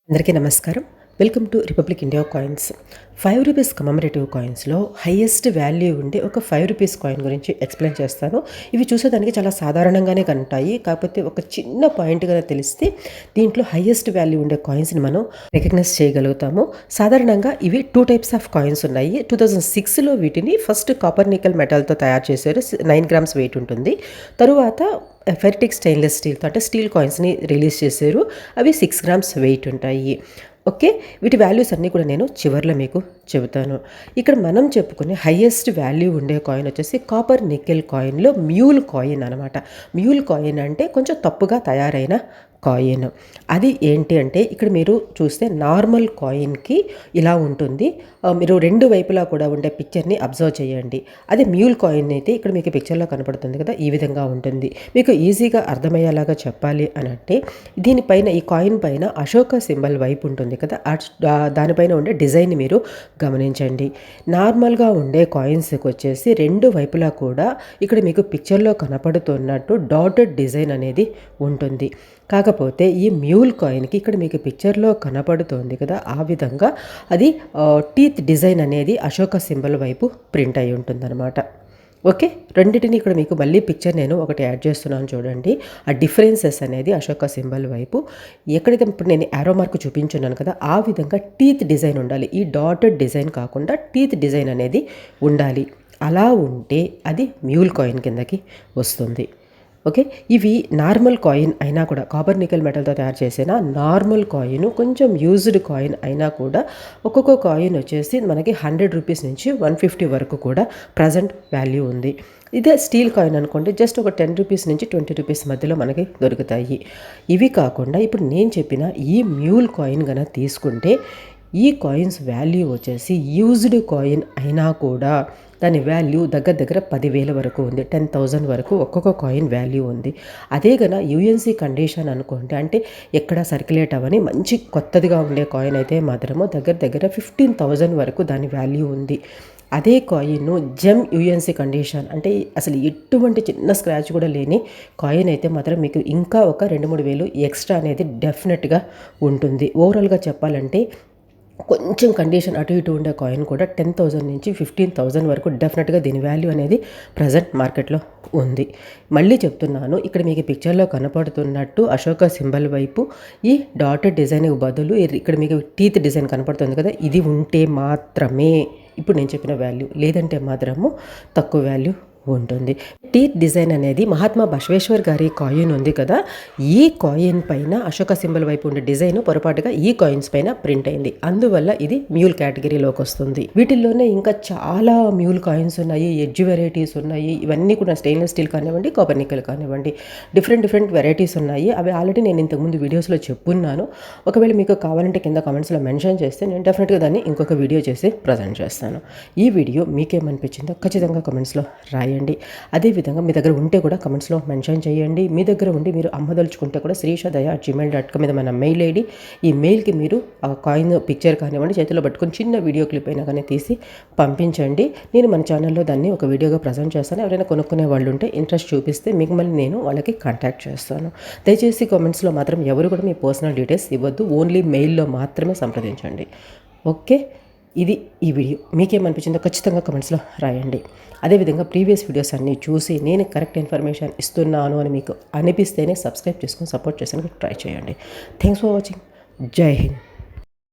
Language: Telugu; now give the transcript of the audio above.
అందరికీ నమస్కారం. Welcome to republic India coins. 5 rupees commemorative కాయిన్స్‌లో హైయెస్ట్ వాల్యూ ఉండే ఒక 5 రూపీస్ కాయిన్ గురించి ఎక్స్‌ప్లెయిన్ చేస్తాను. ఇవి చూసేదానికి చాలా సాధారణంగానే కనటాయి. కాకపోతే ఒక చిన్న పాయింట్ గనక తెలిస్తే దీంట్లో హైయెస్ట్ వాల్యూ ఉండే కాయిన్స్‌ని మనం రికగ్నైజ్ చేయగలుగుతాము. సాధారణంగా ఇవి 2 టైప్స్ ఆఫ్ కాయిన్స్ ఉన్నాయి. 2006లో వీటిని ఫస్ట్ కాపర్ నికెల్ మెటల్‌తో తయారు చేశారు. 9 గ్రామ్స్ వెయిట్ ఉంటుంది. తరువాత ఫెర్టిక్ స్టెయిన్‌లెస్ స్టీల్‌తో అంటే స్టీల్ కాయిన్స్‌ని రిలీజ్ చేశారు. అవి 6 గ్రామ్స్ వెయిట్ ఉంటాయి. ఓకే. వీటి వాల్యూస్ అన్నీ కూడా నేను చివర్లో మీకు చెబుతాను. ఇక్కడ మనం చెప్పుకునే హైయెస్ట్ వాల్యూ ఉండే కాయిన్ వచ్చేసి కాపర్ నికెల్ కాయిన్‌లో మ్యూల్ కాయిన్ అనమాట. మ్యూల్ కాయిన్ అంటే కొంచెం తప్పుగా తయారైన కాయిన్. అది ఏంటి అంటే ఇక్కడ మీరు చూస్తే నార్మల్ కాయిన్‌కి ఇలా ఉంటుంది. మీరు 2 వైపులా కూడా ఉండే పిక్చర్‌ని అబ్జర్వ్ చేయండి. అదే మ్యూల్ కాయిన్ అయితే ఇక్కడ మీకు పిక్చర్‌లో కనపడుతుంది కదా! ఈ విధంగా ఉంటుంది. మీకు ఈజీగా అర్థమయ్యేలాగా చెప్పాలి అనంటే దీనిపైన ఈ కాయిన్ పైన అశోక సింబల్ వైపు ఉంటుంది కదా! దానిపైన ఉండే డిజైన్‌ని మీరు గమనించండి. నార్మల్‌గా ఉండే కాయిన్స్‌కి వచ్చేసి 2 వైపులా కూడా ఇక్కడ మీకు పిక్చర్‌లో కనపడుతున్నట్టు డాటెడ్ డిజైన్ అనేది ఉంటుంది. కాకపోతే ఈ మ్యూల్ కాయిన్‌కి ఇక్కడ మీకు పిక్చర్‌లో కనపడుతోంది కదా! ఆ విధంగా అది టీత్ డిజైన్ అనేది అశోక సింబల్ వైపు ప్రింట్ అయ్యి ఉంటుందన్నమాట. ఓకే. రెండిటిని ఇక్కడ మీకు మళ్ళీ పిక్చర్ నేను ఒకటి యాడ్ చేస్తున్నాను చూడండి. ఆ డిఫరెన్సెస్ అనేది అశోక సింబల్ వైపు ఎక్కడైతే ఇప్పుడు నేను యారో మార్క్ చూపించున్నాను కదా! ఆ విధంగా టీత్ డిజైన్ ఉండాలి. ఈ డాటెడ్ డిజైన్ కాకుండా టీత్ డిజైన్ అనేది ఉండాలి. అలా ఉంటే అది మ్యూల్ కాయిన్ కిందకి వస్తుంది. ఓకే. ఇవి నార్మల్ కాయిన్ అయినా కూడా కాపర్ నికెల్ మెటల్‌తో తయారు చేసిన నార్మల్ కాయిన్ కొంచెం యూజ్డ్ కాయిన్ అయినా కూడా ఒక్కొక్క కాయిన్ వచ్చేసి మనకి 100 రూపీస్ నుంచి 150 వరకు కూడా ప్రజెంట్ వాల్యూ ఉంది. ఇదే స్టీల్ కాయిన్ అనుకోండి జస్ట్ ఒక 10 రూపీస్ నుంచి 20 రూపీస్ మధ్యలో మనకి దొరుకుతాయి. ఇవి కాకుండా ఇప్పుడు నేను చెప్పిన ఈ మ్యూల్ కాయిన్ గనక తీసుకుంటే ఈ కాయిన్స్ వాల్యూ వచ్చేసి యూజ్డ్ కాయిన్ అయినా కూడా దాని వాల్యూ దగ్గర దగ్గర 10,000 వరకు ఉంది. 10,000 వరకు ఒక్కొక్క కాయిన్ వాల్యూ ఉంది. అదే గన యూఎన్సీ కండిషన్ అనుకోండి అంటే ఎక్కడ సర్క్యులేట్ అవ్వని మంచి కొత్తదిగా ఉండే కాయిన్ అయితే మాత్రము దగ్గర దగ్గర 15,000 వరకు దాని వాల్యూ ఉంది. అదే కాయిన్‌ను జెమ్ యూఎన్సీ కండిషన్ అంటే అసలు ఎటువంటి చిన్న స్క్రాచ్ కూడా లేని కాయిన్ అయితే మాత్రం మీకు ఇంకా ఒక 2, 3 వేలు ఎక్స్ట్రా అనేది డెఫినెట్‌గా ఉంటుంది. ఓవరాల్‌గా చెప్పాలంటే కొంచెం కండిషన్ అటు ఇటు ఉండే కాయిన్ కూడా 10,000 నుంచి 15,000 వరకు డెఫినెట్‌గా దీని వాల్యూ అనేది ప్రజెంట్ మార్కెట్‌లో ఉంది. మళ్ళీ చెప్తున్నాను ఇక్కడ మీకు పిక్చర్‌లో కనపడుతున్నట్టు అశోక సింబల్ వైపు ఈ డాటెడ్ డిజైన్‌కి బదులు ఇక్కడ మీకు టీత్ డిజైన్ కనపడుతుంది కదా! ఇది ఉంటే మాత్రమే ఇప్పుడు నేను చెప్పిన వాల్యూ. లేదంటే మాత్రము తక్కువ వాల్యూ ఉంటుంది. టీత్ డిజైన్ అనేది మహాత్మా బసవేశ్వర్ గారి కాయిన్ ఉంది కదా! ఈ కాయిన్ పైన అశోక సింబల్ వైపు ఉండే డిజైన్ పొరపాటుగా ఈ కాయిన్స్ పైన ప్రింట్ అయింది. అందువల్ల ఇది మ్యూల్ కేటగిరీలోకి వస్తుంది. వీటిల్లోనే ఇంకా చాలా మ్యూల్ కాయిన్స్ ఉన్నాయి, ఎడ్జ్ వెరైటీస్ ఉన్నాయి. ఇవన్నీ కూడా స్టెయిన్లెస్ స్టీల్ కానివ్వండి, కాపర్ నికెల్ కానివ్వండి, డిఫరెంట్ వెరైటీస్ ఉన్నాయి. అవి ఆల్రెడీ నేను ఇంతకుముందు వీడియోస్లో చెప్పున్నాను. ఒకవేళ మీకు కావాలంటే కింద కామెంట్స్లో మెన్షన్ చేస్తే నేను డెఫినెట్గా దాన్ని ఇంకొక వీడియో చేసి ప్రజెంట్ చేస్తాను. ఈ వీడియో మీకేమనిపించిందో ఖచ్చితంగా కామెంట్స్లో రాయండి. అదేవిధంగా మీ దగ్గర ఉంటే కూడా కమెంట్స్లో మెన్షన్ చేయండి. మీ దగ్గర ఉండి మీరు అమ్మదలుచుకుంటే కూడా శ్రీషదయ@gmail.com మీద మన మెయిల్ ఐడి. ఈ మెయిల్కి మీరు ఆ కాయిన్ పిక్చర్ కానివ్వండి చేతిలో పట్టుకొని చిన్న వీడియో క్లిప్ అయినా కానీ తీసి పంపించండి. నేను మన ఛానల్లో దాన్ని ఒక వీడియోగా ప్రజెంట్ చేస్తాను. ఎవరైనా కొనుక్కునే వాళ్ళు ఉంటే ఇంట్రెస్ట్ చూపిస్తే మిమ్మల్ని నేను వాళ్ళకి కాంటాక్ట్ చేస్తాను. దయచేసి కామెంట్స్లో మాత్రం ఎవరు కూడా మీ పర్సనల్ డీటెయిల్స్ ఇవ్వద్దు. ఓన్లీ మెయిల్లో మాత్రమే సంప్రదించండి. ఓకే. ఇది ఈ వీడియో మీకేమనిపించిందో ఖచ్చితంగా కమెంట్స్లో రాయండి. అదేవిధంగా ప్రీవియస్ వీడియోస్ అన్నీ చూసి నేను కరెక్ట్ ఇన్ఫర్మేషన్ ఇస్తున్నాను అని మీకు అనిపిస్తేనే సబ్స్క్రైబ్ చేసుకొని సపోర్ట్ చేసానికి ట్రై చేయండి. Thanks for watching. జై హింద్.